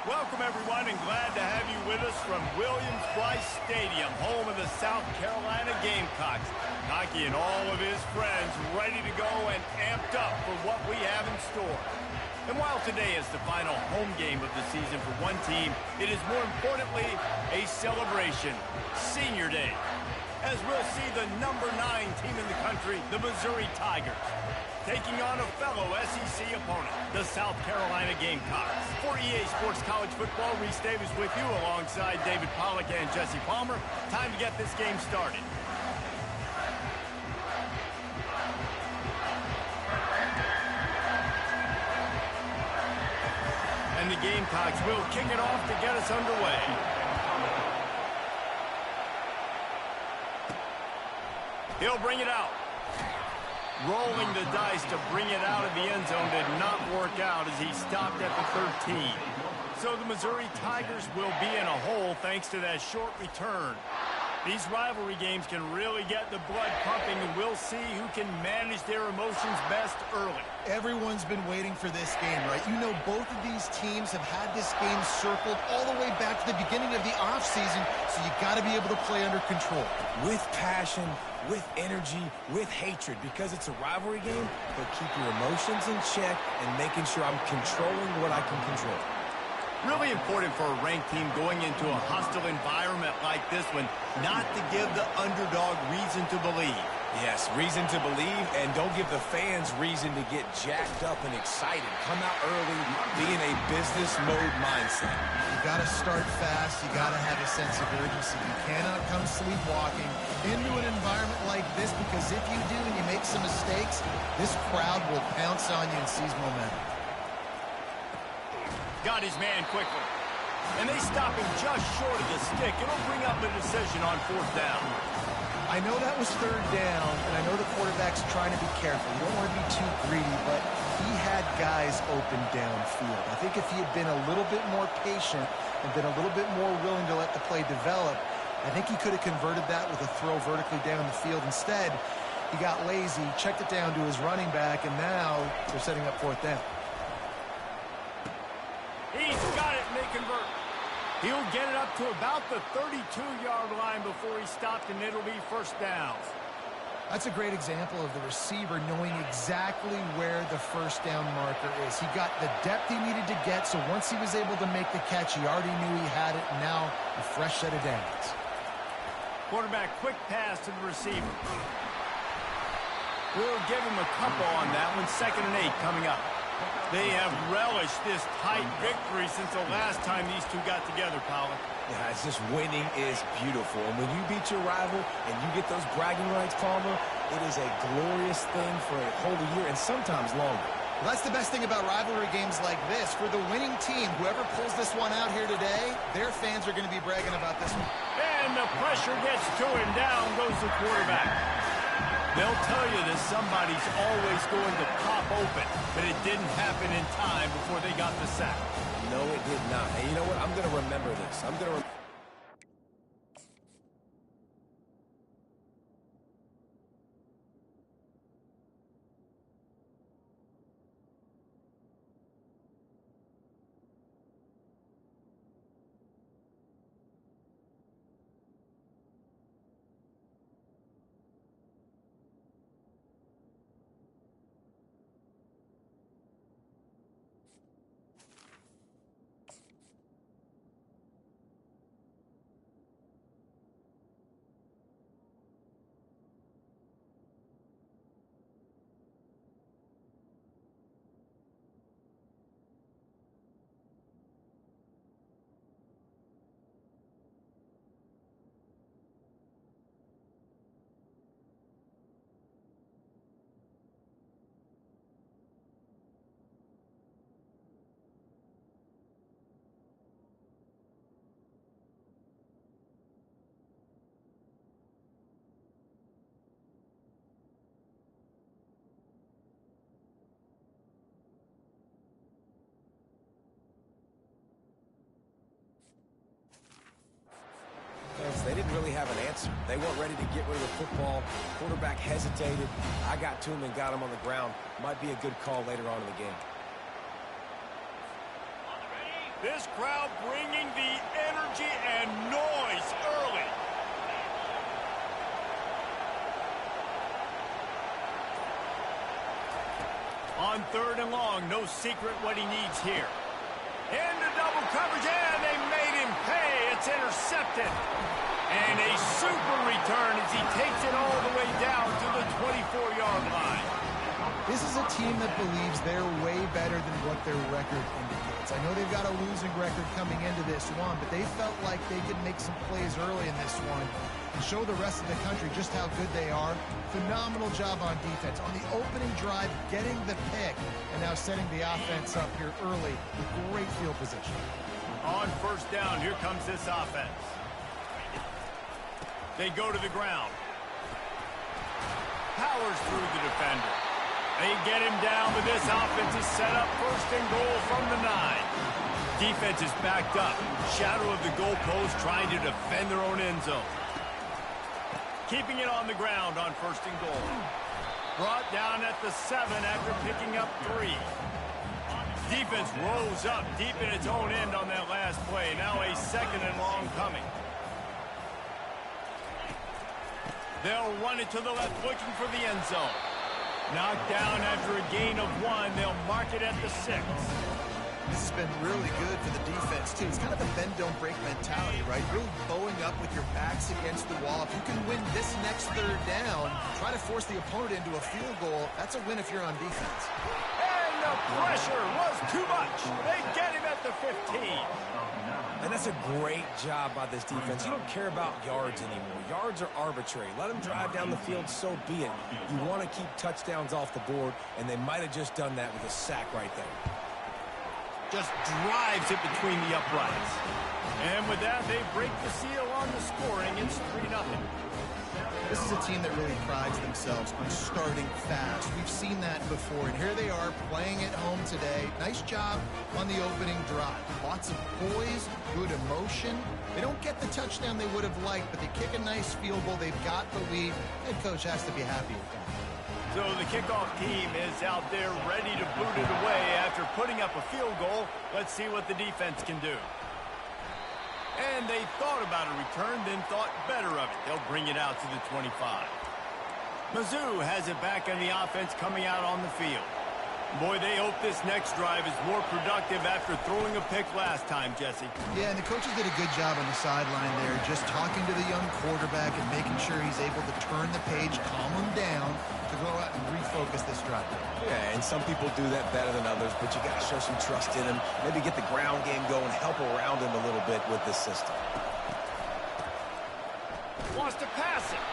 Welcome, everyone, and glad to have you with us from Williams-Brice Stadium, home of the South Carolina Gamecocks. Hockey and all of his friends ready to go and amped up for what we have in store. And while today is the final home game of the season for one team, it is more importantly a celebration, Senior Day, as we'll see the #9 team in the country, the Missouri Tigers, taking on a fellow SEC opponent, the South Carolina Gamecocks. For EA Sports College Football, Reese Davis with you alongside David Pollack and Jesse Palmer. Time to get this game started. And the Gamecocks will kick it off to get us underway. He'll bring it out. Rolling the dice to bring it out of the end zone did not work out as he stopped at the 13. So the Missouri Tigers will be in a hole thanks to that short return. These rivalry games can really get the blood pumping, and we'll see who can manage their emotions best early. Everyone's been waiting for this game, right? You know, both of these teams have had this game circled all the way back to the beginning of the offseason, so you got to be able to play under control. With passion, with energy, with hatred, because it's a rivalry game, but keep your emotions in check and making sure I'm controlling what I can control. Really important for a ranked team going into a hostile environment like this one, not to give the underdog reason to believe. Yes, reason to believe, and don't give the fans reason to get jacked up and excited. Come out early, be in a business mode mindset. You got to start fast. You got to have a sense of urgency. You cannot come sleepwalking into an environment like this, because if you do and you make some mistakes, this crowd will pounce on you and seize momentum. Got his man quickly. And they stop him just short of the stick. It'll bring up the decision on 4th down. I know that was 3rd down, and I know the quarterback's trying to be careful. You don't want to be too greedy, but he had guys open downfield. I think if he had been a little bit more patient and been a little bit more willing to let the play develop, I think he could have converted that with a throw vertically down the field. Instead, he got lazy, checked it down to his running back, and now they're setting up 4th down. He's got it, and they convert. He'll get it up to about the 32-yard line before he's stopped, and it'll be 1st down. That's a great example of the receiver knowing exactly where the 1st down marker is. He got the depth he needed to get, so once he was able to make the catch, he already knew he had it, and now a fresh set of downs. Quarterback, quick pass to the receiver. We'll give him a couple on that one. 2nd and 8 coming up. They have relished this tight victory since the last time these two got together, Pollack. Yeah, it's just winning is beautiful. And when you beat your rival and you get those bragging rights, Palmer, it is a glorious thing for a whole year and sometimes longer. Well, that's the best thing about rivalry games like this. For the winning team, whoever pulls this one out here today, their fans are going to be bragging about this one. And the pressure gets to him. Down goes the quarterback. They'll tell you that somebody's always going to pop open, but it didn't happen in time before they got the sack. No, it did not. And you know what? I'm going to remember this. I'm going to They didn't really have an answer. They weren't ready to get rid of the football. Quarterback hesitated. I got to him and got him on the ground. Might be a good call later on in the game. This crowd bringing the energy and noise early. On 3rd and long, no secret what he needs here. Into double coverage, and they made him pay. It's intercepted. And a super return as he takes it all the way down to the 24-yard line. This is a team that believes they're way better than what their record indicates. I know they've got a losing record coming into this one, but they felt like they could make some plays early in this one and show the rest of the country just how good they are. Phenomenal job on defense. On the opening drive, getting the pick, and now setting the offense up here early with great field position. On 1st down, here comes this offense. They go to the ground. Powers through the defender. They get him down, but this offense is set up 1st and goal from the 9. Defense is backed up. Shadow of the goalpost trying to defend their own end zone. Keeping it on the ground on 1st and goal. Brought down at the 7 after picking up 3. Defense rolls up deep in its own end on that last play. Now a 2nd and long coming. They'll run it to the left, looking for the end zone. Knocked down after a gain of 1. They'll mark it at the 6. This has been really good for the defense, too. It's kind of a bend-don't-break mentality, right? Really bowing up with your backs against the wall. If you can win this next 3rd down, try to force the opponent into a field goal, that's a win if you're on defense. And the pressure was too much. They get him at the 15. And that's a great job by this defense. You don't care about yards anymore. Yards are arbitrary. Let them drive down the field, so be it. You want to keep touchdowns off the board, and they might have just done that with a sack right there. Just drives it between the uprights. And with that, they break the seal on the scoring. It's 3-0. This is a team that really prides themselves on starting fast. We've seen that before, and here they are playing at home today. Nice job on the opening drive. Lots of poise, good emotion. They don't get the touchdown they would have liked, but they kick a nice field goal. They've got the lead. Head coach has to be happy with that. So the kickoff team is out there ready to boot it away after putting up a field goal. Let's see what the defense can do. And they thought about a return, then thought better of it. They'll bring it out to the 25. Mizzou has it back on the offense coming out on the field. Boy, they hope this next drive is more productive after throwing a pick last time, Jesse. Yeah, and the coaches did a good job on the sideline there, just talking to the young quarterback and making sure he's able to turn the page, calm him down, to go out and refocus this drive. Yeah, and some people do that better than others, but you got to show some trust in him. Maybe get the ground game going, help around him a little bit with this system. Wants to pass it.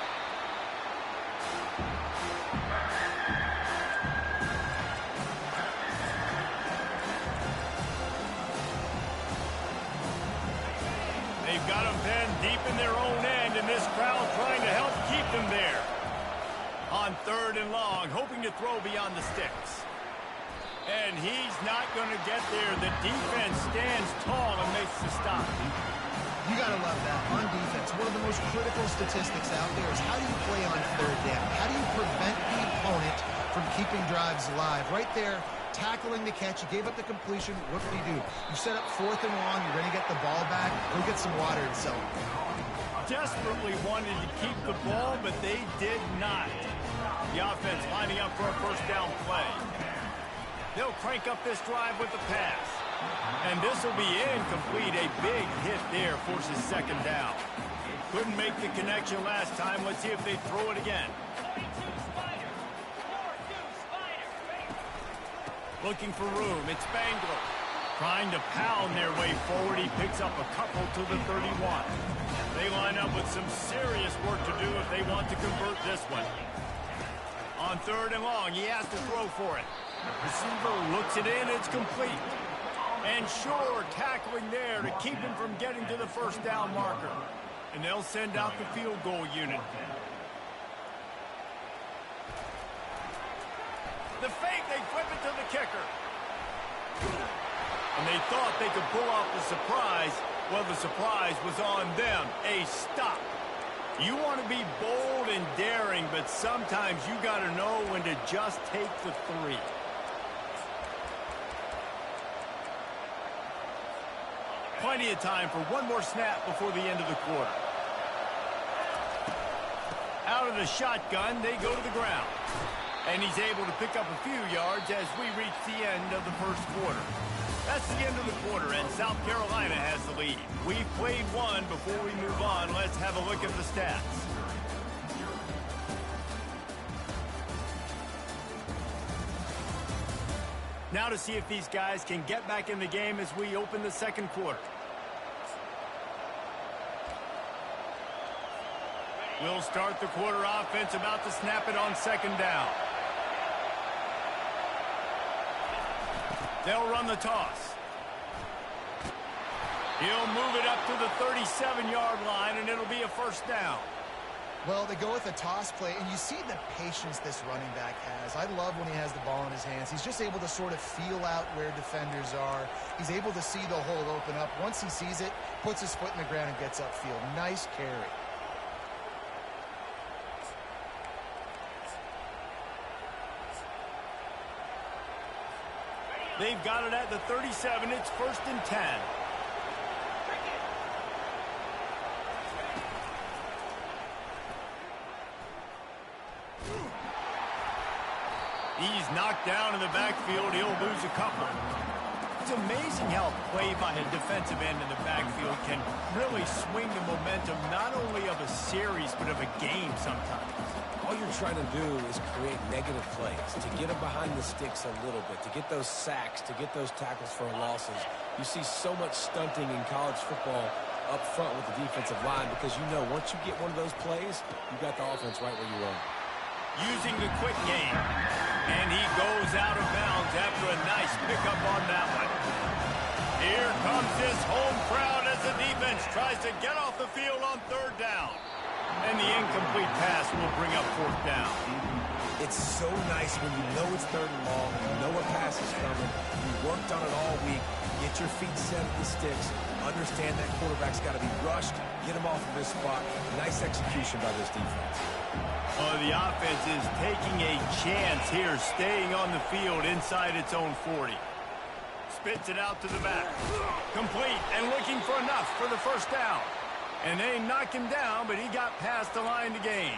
They've got them pinned deep in their own end, and this crowd trying to help keep them there. On 3rd and long, hoping to throw beyond the sticks. And he's not going to get there. The defense stands tall and makes the stop. You got to love that. On defense, one of the most critical statistics out there is how do you play on 3rd down? How do you prevent the opponent from keeping drives alive? Right there, tackling the catch. You gave up the completion. What did he do? You set up 4th and long. You're going to get the ball back. Go get some water and sell it. Desperately wanted to keep the ball, but they did not. The offense lining up for a 1st down play. They'll crank up this drive with the pass. And this will be incomplete. A big hit there forces 2nd down. Couldn't make the connection last time. Let's see if they throw it again. Looking for room. It's Spangler. Trying to pound their way forward. He picks up a couple to the 31. They line up with some serious work to do if they want to convert this one. On 3rd and long, he has to throw for it. Receiver looks it in. It's complete. And sure, tackling there to keep him from getting to the 1st down marker. And they'll send out the field goal unit. The fake, they flip it to the kicker. And they thought they could pull off the surprise. Well, the surprise was on them. A stop. You want to be bold and daring, but sometimes you got to know when to just take the 3. plenty of time for one more snap before the end of the quarter. Out of the shotgun, they go to the ground. And he's able to pick up a few yards as we reach the end of the first quarter. That's the end of the quarter, and South Carolina has the lead. We've played one. Before we move on, let's have a look at the stats. Now to see if these guys can get back in the game as we open the second quarter. We'll start the quarter offense, about to snap it on second down. They'll run the toss. He'll move it up to the 37-yard line, and it'll be a first down. Well, they go with a toss play, and you see the patience this running back has. I love when he has the ball in his hands. He's just able to sort of feel out where defenders are. He's able to see the hole open up. Once he sees it, puts his foot in the ground and gets upfield. Nice carry. They've got it at the 37. It's 1st and 10. He's knocked down in the backfield. He'll lose a couple. It's amazing how a play by a defensive end in the backfield can really swing the momentum not only of a series but of a game sometimes. All you're trying to do is create negative plays, to get them behind the sticks a little bit, to get those sacks, to get those tackles for losses. You see so much stunting in college football up front with the defensive line because you know once you get one of those plays, you got the offense right where you want. Using the quick game. And he goes out of bounds after a nice pickup on that one. Here comes this home crowd as the defense tries to get off the field on third down. And the incomplete pass will bring up fourth down. It's so nice when you know it's third and long, you know a pass is coming, you worked on it all week, get your feet set at the sticks, understand that quarterback's got to be rushed, get him off of his spot. Nice execution by this defense. The offense is taking a chance here, staying on the field inside its own 40. Spits it out to the back. Complete and looking for enough for the first down. And they knock him down, but he got past the line to gain.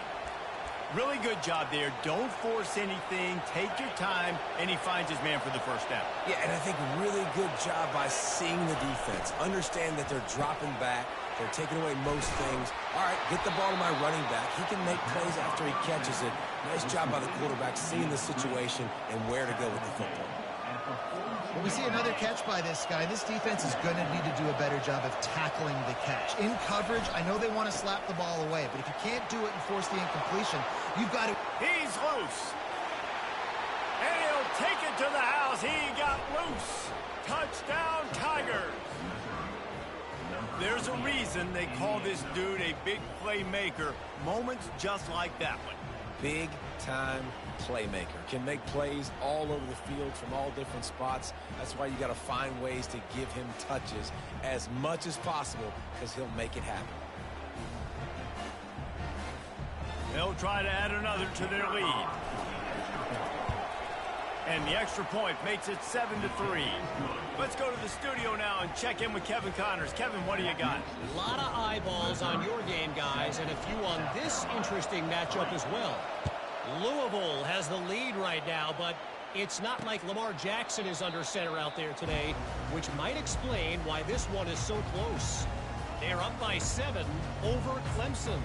Really good job there. Don't force anything. Take your time, and he finds his man for the first down. Yeah, and I think really good job by seeing the defense. Understand that they're dropping back. They're taking away most things. All right, get the ball to my running back. He can make plays after he catches it. Nice job by the quarterback seeing the situation and where to go with the football. When we see another catch by this guy, this defense is going to need to do a better job of tackling the catch. In coverage, I know they want to slap the ball away, but if you can't do it and force the incompletion, you've got to... He's loose. And he'll take it to the house. He got loose. Touchdown, Tigers. There's a reason they call this dude a big playmaker. Moments just like that one. Big-time playmaker. Can make plays all over the field from all different spots. That's why you got to find ways to give him touches as much as possible because he'll make it happen. They'll try to add another to their lead. And the extra point makes it 7-3. Let's go to the studio now and check in with Kevin Connors. Kevin, what do you got? A lot of eyeballs on your game, guys, and a few on this interesting matchup as well. Louisville has the lead right now, but it's not like Lamar Jackson is under center out there today, which might explain why this one is so close. They're up by 7 over Clemson.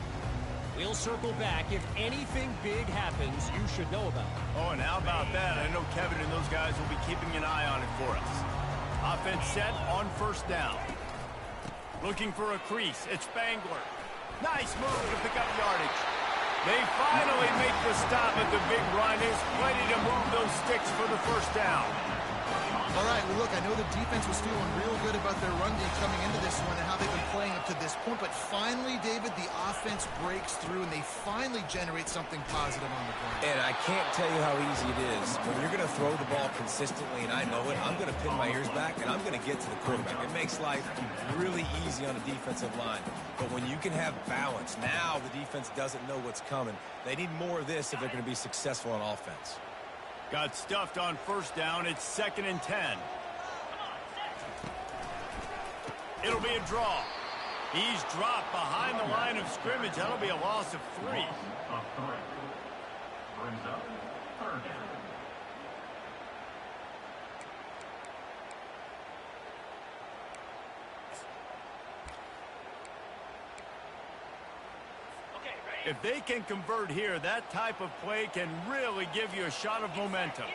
We'll circle back. If anything big happens, you should know about it. Oh, and how about that? I know Kevin and those guys will be keeping an eye on it for us. Offense set on first down. Looking for a crease. It's Spangler. Nice move to pick up yardage. They finally make the stop at the big run. Is ready to move those sticks for the first down. All right, well, look, I know the defense was feeling real good about their run game coming into this one and how they've been playing up to this point, but finally, David, the offense breaks through and they finally generate something positive on the ground. And I can't tell you how easy it is. When you're going to throw the ball consistently, and I know it, I'm going to pin my ears back and I'm going to get to the quarterback. It makes life really easy on a defensive line. But when you can have balance, now the defense doesn't know what's coming. They need more of this if they're going to be successful on offense. Got stuffed on first down. It's 2nd and 10. It'll be a draw. He's dropped behind the line of scrimmage. That'll be a loss of 3. Brings up third down. If they can convert here, that type of play can really give you a shot of momentum.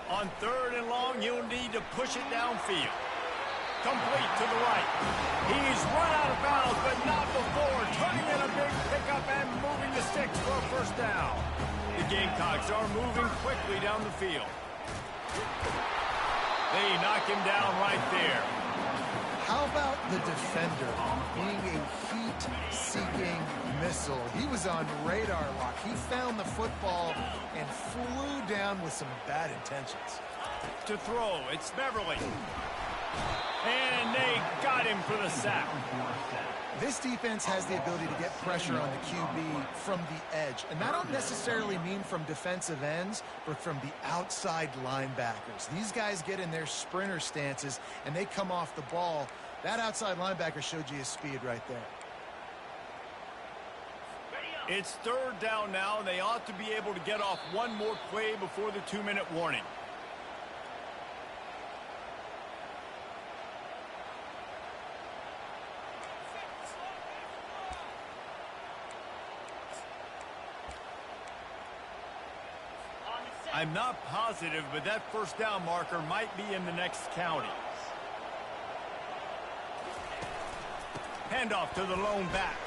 On 3rd and long, you'll need to push it downfield. Complete to the right. He's run out of bounds, but not before turning in a big pickup and moving the sticks for a first down. The Gamecocks are moving quickly down the field. They knock him down right there. How about the defender being a heat-seeking missile? He was on radar lock. He found the football and flew down with some bad intentions. To throw, it's Beverly. And they got him for the sack. This defense has the ability to get pressure on the QB from the edge. And that don't necessarily mean from defensive ends, but from the outside linebackers. These guys get in their sprinter stances, and they come off the ball. That outside linebacker showed you his speed right there. It's 3rd down now, and they ought to be able to get off one more play before the 2-minute warning. I'm not positive, but that first down marker might be in the next county. Handoff to the lone back.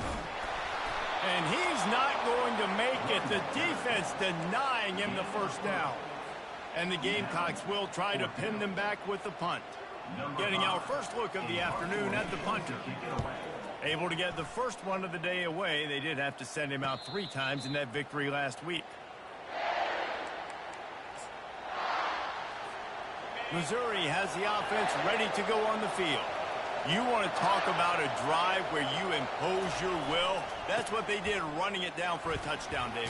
And he's not going to make it. The defense denying him the first down. And the Gamecocks will try to pin them back with the punt. Getting our first look of the afternoon at the punter. Able to get the first one of the day away. They did have to send him out 3 times in that victory last week. Missouri has the offense ready to go on the field. You want to talk about a drive where you impose your will? That's what they did, running it down for a touchdown, Dave.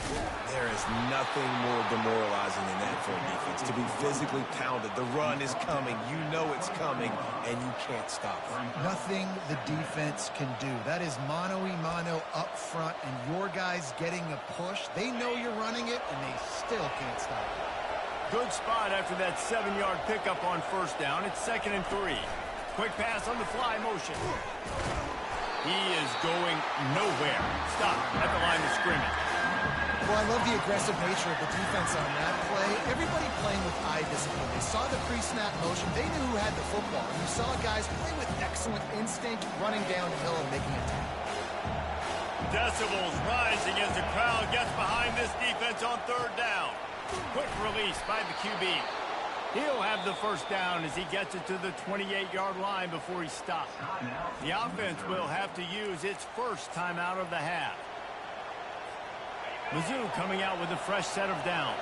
There is nothing more demoralizing than that for a defense. To be physically pounded. The run is coming. You know it's coming, and you can't stop it. Nothing the defense can do. That is mano-a-mano up front, and your guys getting a push. They know you're running it, and they still can't stop it. Good spot after that 7-yard pickup on first down. It's 2nd and 3. Quick pass on the fly motion. He is going nowhere. Stop at the line of scrimmage. Well, I love the aggressive nature of the defense on that play. Everybody playing with eye discipline. They saw the pre-snap motion. They knew who had the football. And you saw guys play with excellent instinct, running downhill and making a tackle. Decibels rising as the crowd gets behind this defense on 3rd down. Quick release by the QB. He'll have the first down as he gets it to the 28-yard line before he stops. The offense will have to use its first timeout of the half. Mizzou coming out with a fresh set of downs.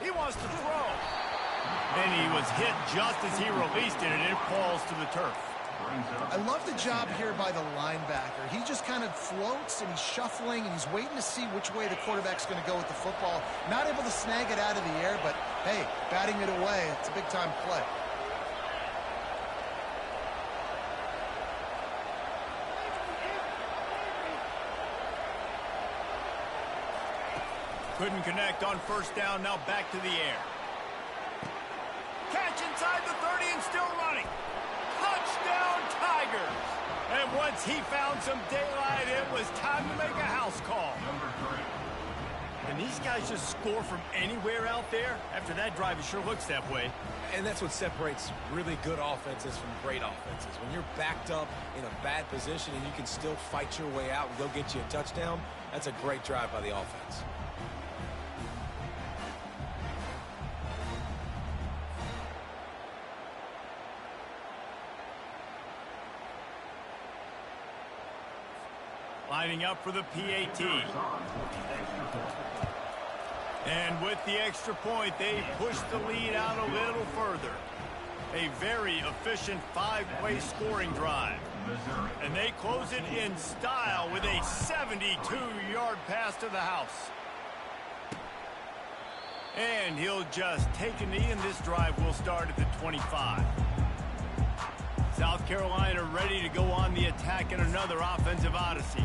He wants to throw. Then he was hit just as he released it, and it falls to the turf. I love the job here by the linebacker. He just kind of floats, and he's shuffling, and he's waiting to see which way the quarterback's going to go with the football. Not able to snag it out of the air, but, hey, batting it away, it's a big-time play. Couldn't connect on first down, now back to the air. Catch inside the 30 and still running. Touchdown, Tigers! And once he found some daylight, it was time to make a house call. And these guys just score from anywhere out there? After that drive, it sure looks that way. And that's what separates really good offenses from great offenses. When you're backed up in a bad position and you can still fight your way out and go get you a touchdown, that's a great drive by the offense. Lining up for the PAT. And with the extra point, they push the lead out a little further. A very efficient 5-play scoring drive. And they close it in style with a 72-yard pass to the house. And he'll just take a knee, and this drive will start at the 25. South Carolina ready to go on the attack in another offensive odyssey.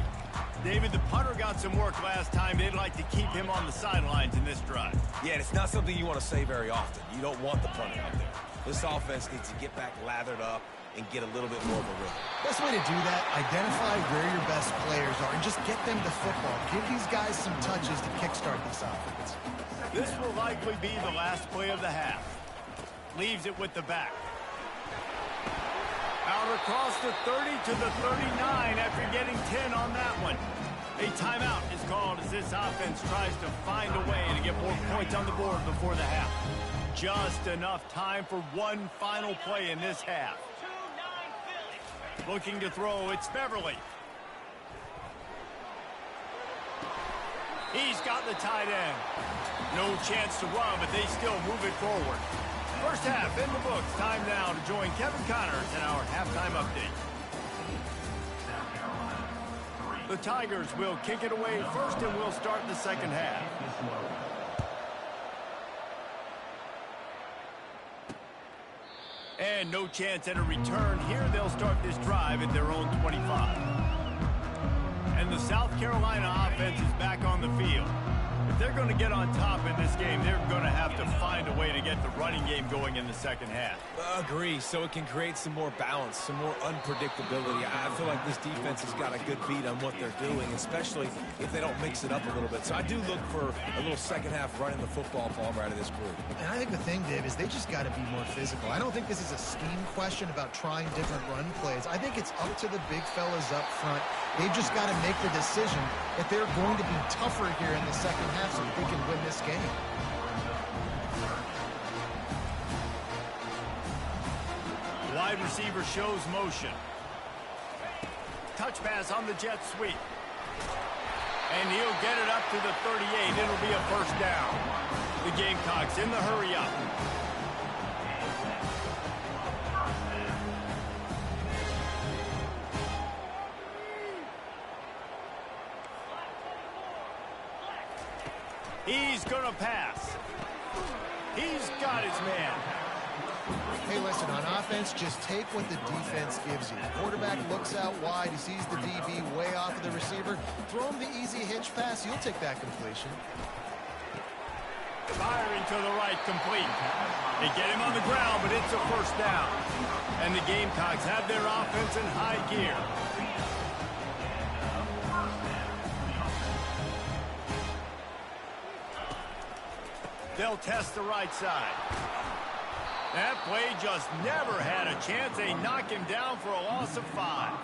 David, the punter got some work last time. They'd like to keep him on the sidelines in this drive. Yeah, and it's not something you want to say very often. You don't want the punter out there. This offense needs to get back lathered up and get a little bit more of a rhythm. Best way to do that, identify where your best players are and just get them to football. Give these guys some touches to kickstart this offense. This will likely be the last play of the half. Leaves it with the back. Out across the 30 to the 39 after getting 10 on that one. A timeout is called as this offense tries to find a way to get more points on the board before the half. Just enough time for one final play in this half. Looking to throw, it's Beverly. He's got the tight end. No chance to run, but they still move it forward. First half in the books. Time now to join Kevin Connors in our halftime update. The Tigers will kick it away first, and we'll start the second half. And no chance at a return here. They'll start this drive at their own 25. And the South Carolina offense is back on the field. If they're going to get on top in this game, they're going to have to find a way to get the running game going in the second half. Agree, so it can create some more balance, some more unpredictability. I feel like this defense has got a good beat on what they're doing, especially if they don't mix it up a little bit. So I do look for a little second half running the football ball right of this group. And I think the thing, Dave, is they just got to be more physical. I don't think this is a scheme question about trying different run plays. I think it's up to the big fellas up front. They've just got to make the decision that they're going to be tougher here in the second half so that they can win this game. Wide receiver shows motion. Touch pass on the jet sweep. And he'll get it up to the 38. It'll be a first down. The Gamecocks in the hurry up. He's going to pass. He's got his man. Hey, listen, on offense, just take what the defense gives you. The quarterback looks out wide. He sees the DB way off of the receiver. Throw him the easy hitch pass. You'll take that completion. Firing to the right, complete. They get him on the ground, but it's a first down. And the Gamecocks have their offense in high gear. They'll test the right side. That play just never had a chance. They knock him down for a loss of 5.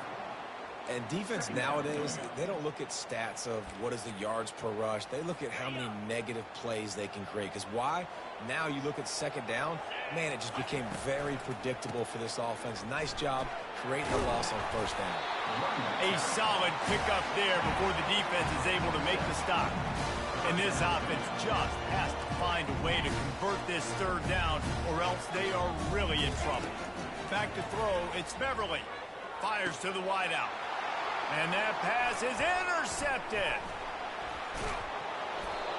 And defense nowadays, they don't look at stats of what is the yards per rush. They look at how many negative plays they can create. Because why? Now you look at second down, man, it just became very predictable for this offense. Nice job creating a loss on first down. A solid pickup there before the defense is able to make the stop. And this offense just has to find a way to convert this third down, or else they are really in trouble. Back to throw, it's Beverly. Fires to the wideout. And that pass is intercepted.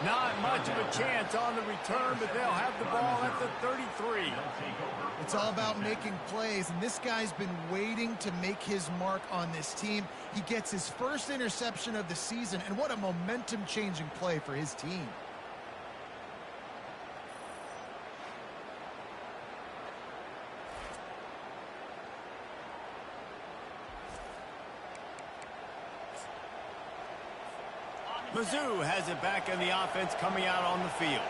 Not much of a chance on the return, but they'll have the ball at the 33. It's all about making plays, and this guy's been waiting to make his mark on this team. He gets his first interception of the season, and what a momentum-changing play for his team. Mizzou has it back in the offense coming out on the field.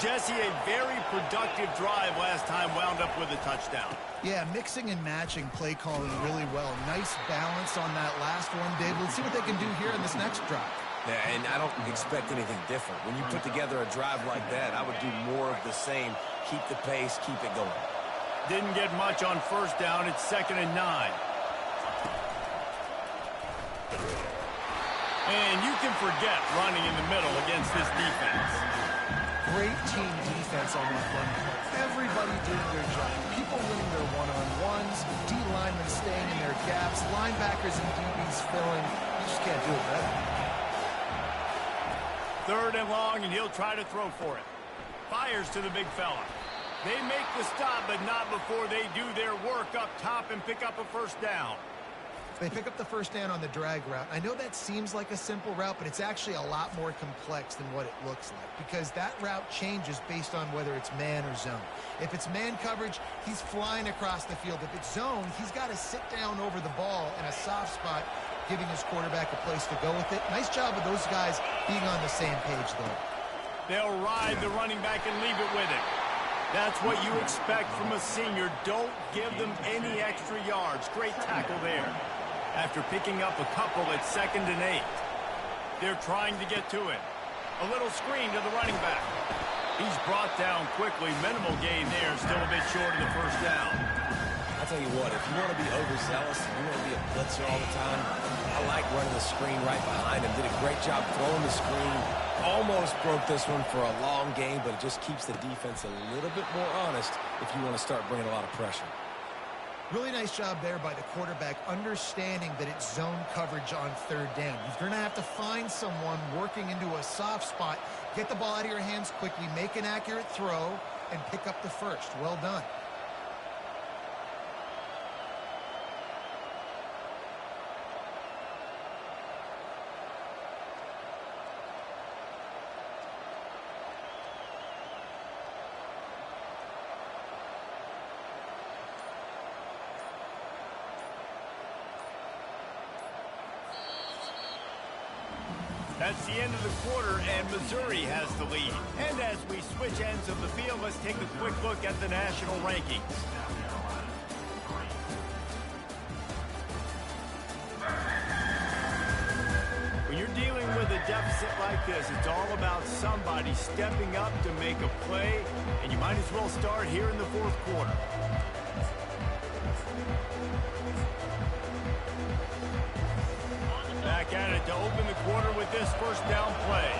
Jesse, a very productive drive last time, wound up with a touchdown. Yeah, mixing and matching play calling really well. Nice balance on that last one, Dave. Let's see what they can do here in this next drive. Yeah, and I don't expect anything different. When you put together a drive like that, I would do more of the same. Keep the pace, keep it going. Didn't get much on first down. It's 2nd and 9. And you can forget running in the middle against this defense. Great team defense on that run play. Everybody doing their job. People winning their one-on-ones, D linemen staying in their gaps, linebackers and DBs filling. You just can't do it better. 3rd and long, and he'll try to throw for it. Fires to the big fella. They make the stop, but not before they do their work up top and pick up a first down. They pick up the first down on the drag route. I know that seems like a simple route, but it's actually a lot more complex than what it looks like because that route changes based on whether it's man or zone. If it's man coverage, he's flying across the field. If it's zone, he's got to sit down over the ball in a soft spot, giving his quarterback a place to go with it. Nice job of those guys being on the same page, though. They'll ride the running back and leave it with it. That's what you expect from a senior. Don't give them any extra yards. Great tackle there. After picking up a couple at 2nd and 8. They're trying to get to it. A little screen to the running back. He's brought down quickly. Minimal gain there. Still a bit short of the first down. I'll tell you what, if you want to be overzealous, if you want to be a blitzer all the time, I like running the screen right behind him. Did a great job throwing the screen. Almost broke this one for a long game, but it just keeps the defense a little bit more honest if you want to start bringing a lot of pressure. Really nice job there by the quarterback, understanding that it's zone coverage on 3rd down. You're going to have to find someone working into a soft spot, get the ball out of your hands quickly, make an accurate throw, and pick up the first. Well done. That's the end of the quarter, and Missouri has the lead. And as we switch ends of the field, let's take a quick look at the national rankings. When you're dealing with a deficit like this, it's all about somebody stepping up to make a play, and you might as well start here in the 4th quarter. Back at it to open the quarter with this first down play.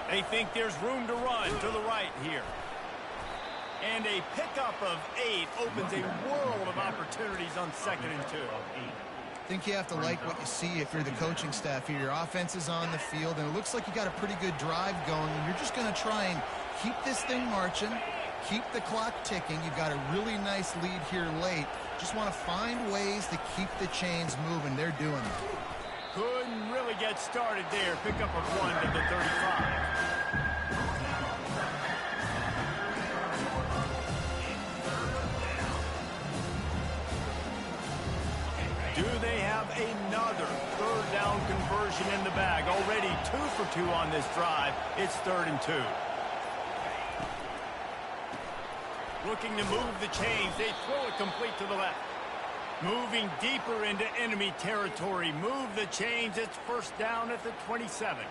They think there's room to run to the right here. And a pickup of 8 opens a world of opportunities on 2nd and 2. I think you have to like what you see if you're the coaching staff here. Your offense is on the field, and it looks like you got a pretty good drive going, and you're just going to try and keep this thing marching, keep the clock ticking. You've got a really nice lead here late. Just want to find ways to keep the chains moving. They're doing it. Couldn't really get started there. Pick up a 1 to the 35. Do they have another 3rd down conversion in the bag? Already 2 for 2 on this drive. It's 3rd and 2. Looking to move the chains. They throw it complete to the left. Moving deeper into enemy territory. Move the chains. It's first down at the 27.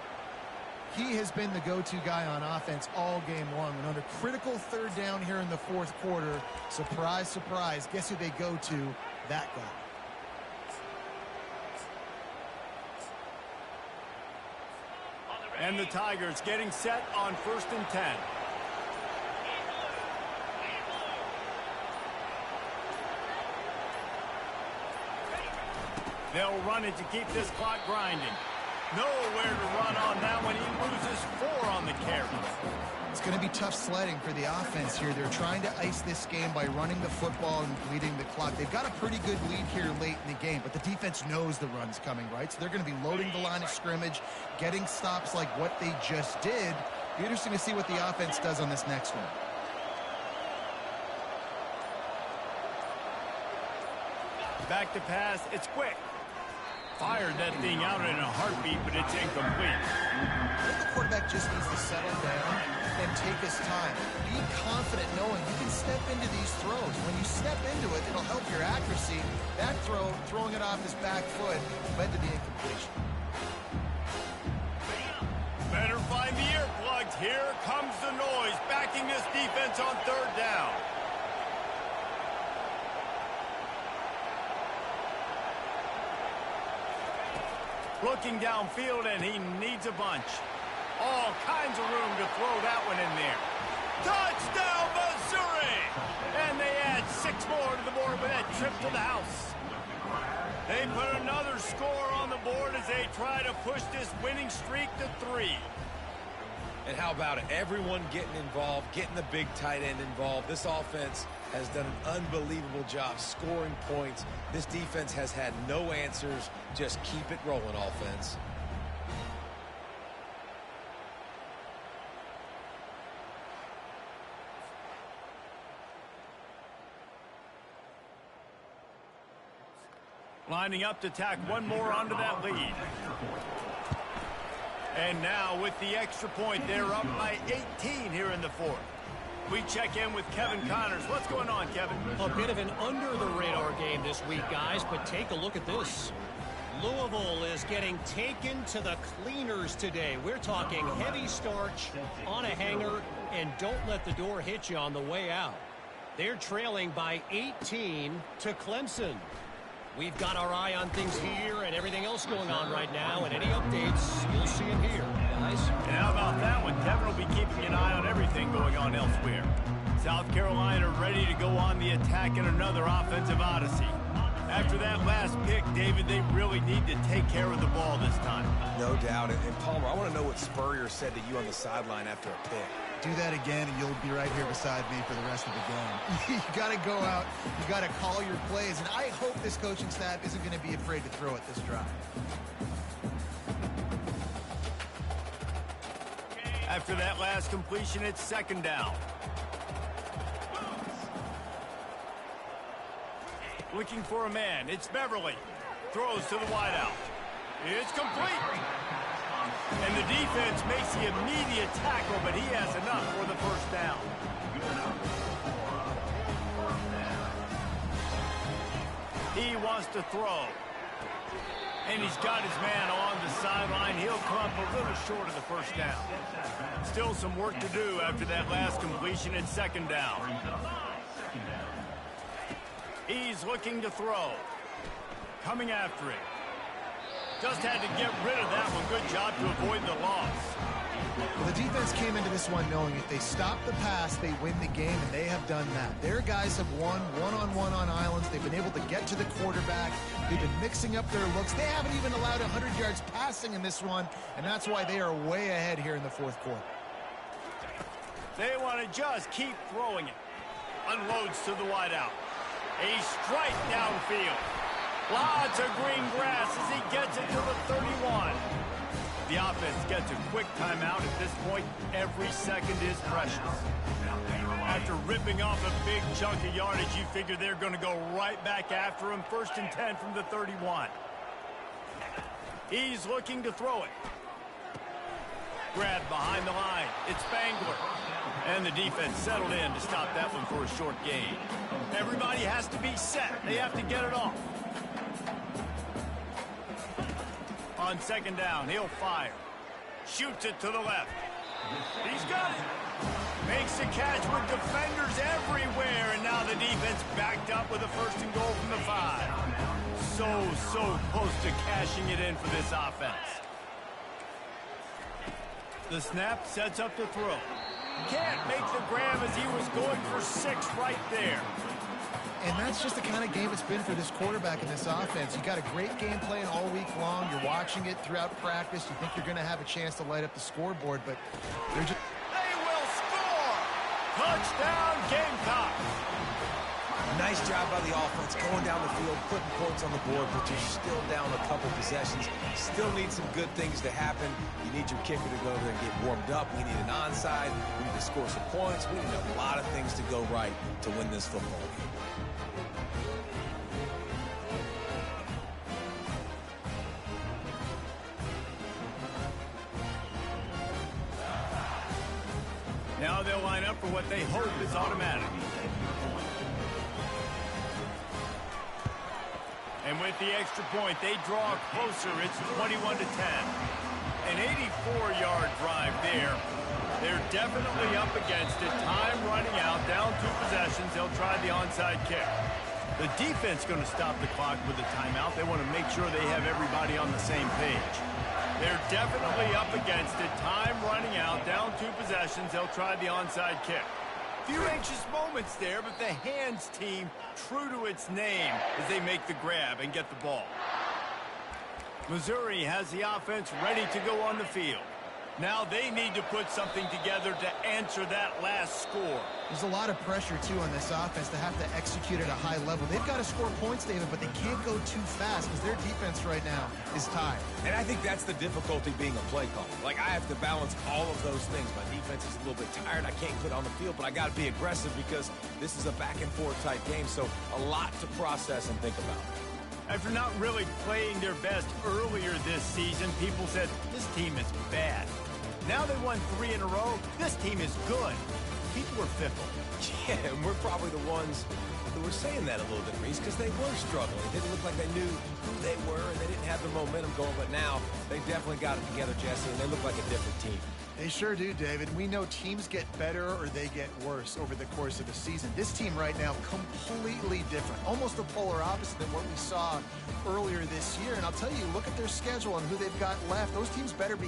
He has been the go-to guy on offense all game long. And on a critical 3rd down here in the 4th quarter, surprise, surprise, guess who they go to? That guy. And the Tigers getting set on 1st and 10. They'll run it to keep this clock grinding. Nowhere to run on that one. He loses 4 on the carry. It's going to be tough sledding for the offense here. They're trying to ice this game by running the football and bleeding the clock. They've got a pretty good lead here late in the game, but the defense knows the run's coming, right? So they're going to be loading the line of scrimmage, getting stops like what they just did. Be interesting to see what the offense does on this next one. Back to pass. It's quick. Fired that thing out in a heartbeat, but it's incomplete. I think the quarterback just needs to settle down and take his time. Be confident knowing you can step into these throws. When you step into it, it'll help your accuracy. That throw, throwing it off his back foot, led to the incompletion. Better find the earplugs. Here comes the noise, backing this defense on 3rd down. Looking downfield, and he needs a bunch. All kinds of room to throw that one in there. Touchdown, Missouri! And they add 6 more to the board with that trip to the house. They put another score on the board as they try to push this winning streak to 3. And how about it? Everyone getting involved, getting the big tight end involved. This offense has done an unbelievable job scoring points. This defense has had no answers. Just keep it rolling, offense. Lining up to tack one more onto that lead. And now with the extra point, they're up by 18 here in the fourth. We check in with Kevin Connors. What's going on, Kevin? A bit of an under-the-radar game this week, guys, but take a look at this. Louisville is getting taken to the cleaners today. We're talking heavy starch on a hanger, and don't let the door hit you on the way out. They're trailing by 18 to Clemson. We've got our eye on things here and everything else going on right now, and any updates, you'll see them here, guys. And how about that one? Kevin will be keeping an eye on everything going on elsewhere. South Carolina ready to go on the attack in another offensive odyssey. After that last pick, David, they really need to take care of the ball this time. No doubt. And Palmer, I want to know what Spurrier said to you on the sideline after a pick. Do that again, and you'll be right here beside me for the rest of the game. You got to go out. You got to call your plays, and I hope this coaching staff isn't going to be afraid to throw it this drive. After that last completion, it's second down. Looking for a man. It's Beverly. Throws to the wideout. It's complete. And the defense makes the immediate tackle, but he has enough for the first down. He wants to throw. And he's got his man on the sideline. He'll come up a little short of the first down. Still some work to do after that last completion. It's second down. He's looking to throw. Coming after it. Just had to get rid of that one. Good job to avoid the loss. Well, the defense came into this one knowing if they stop the pass, they win the game, and they have done that. Their guys have won one-on-one on islands. They've been able to get to the quarterback. They've been mixing up their looks. They haven't even allowed 100 yards passing in this one, and that's why they are way ahead here in the fourth quarter. They want to just keep throwing it. Unloads to the wideout. A strike downfield. Lots of green grass as he gets it to the 31. The offense gets a quick timeout at this point. Every second is precious. After ripping off a big chunk of yardage, you figure they're going to go right back after him. 1st and 10 from the 31. He's looking to throw it. Grabbed behind the line. It's Spangler. And the defense settled in to stop that one for a short gain. Everybody has to be set. They have to get it off. On second down, he'll fire. Shoots it to the left. He's got it. Makes the catch with defenders everywhere. And now the defense backed up with a 1st and goal from the 5. So close to cashing it in for this offense. The snap sets up the throw. Can't make the grab as he was going for 6 right there. And that's just the kind of game it's been for this quarterback in this offense. You got a great game plan all week long. You're watching it throughout practice. You think you're going to have a chance to light up the scoreboard, but they're just... They will score! Touchdown, Gamecocks! Nice job by the offense going down the field, putting points on the board, but you're still down a couple possessions. Still need some good things to happen. You need your kicker to go over there and get warmed up. We need an onside. We need to score some points. We need a lot of things to go right to win this football game. Now they'll line up for what they hope is automatic. And with the extra point, they draw closer. It's 21 to 10. An 84-yard drive there. They're definitely up against it. Time running out, down 2 possessions. They'll try the onside kick. The defense going to stop the clock with a timeout. They want to make sure they have everybody on the same page. They're definitely up against it. Time running out, down 2 possessions. They'll try the onside kick. Few anxious moments there, but the hands team true to its name as they make the grab and get the ball. Missouri has the offense ready to go on the field. Now they need to put something together to answer that last score. There's a lot of pressure, too, on this offense to have to execute at a high level. They've got to score points, David, but they can't go too fast because their defense right now is tied. And I think that's the difficulty being a play caller. Like, I have to balance all of those things. My defense is a little bit tired. I can't put on the field, but I got to be aggressive because this is a back-and-forth type game, so a lot to process and think about. After not really playing their best earlier this season, people said, this team is bad. Now they won 3 in a row. This team is good. People were fickle. Yeah, and we're probably the ones who were saying that a little bit, Reese, because they were struggling. It didn't look like they knew who they were, and they didn't have the momentum going. But now they definitely got it together, Jesse, and they look like a different team. They sure do, David. We know teams get better or they get worse over the course of a season. This team right now, completely different. Almost the polar opposite than what we saw earlier this year. And I'll tell you, look at their schedule and who they've got left. Those teams better be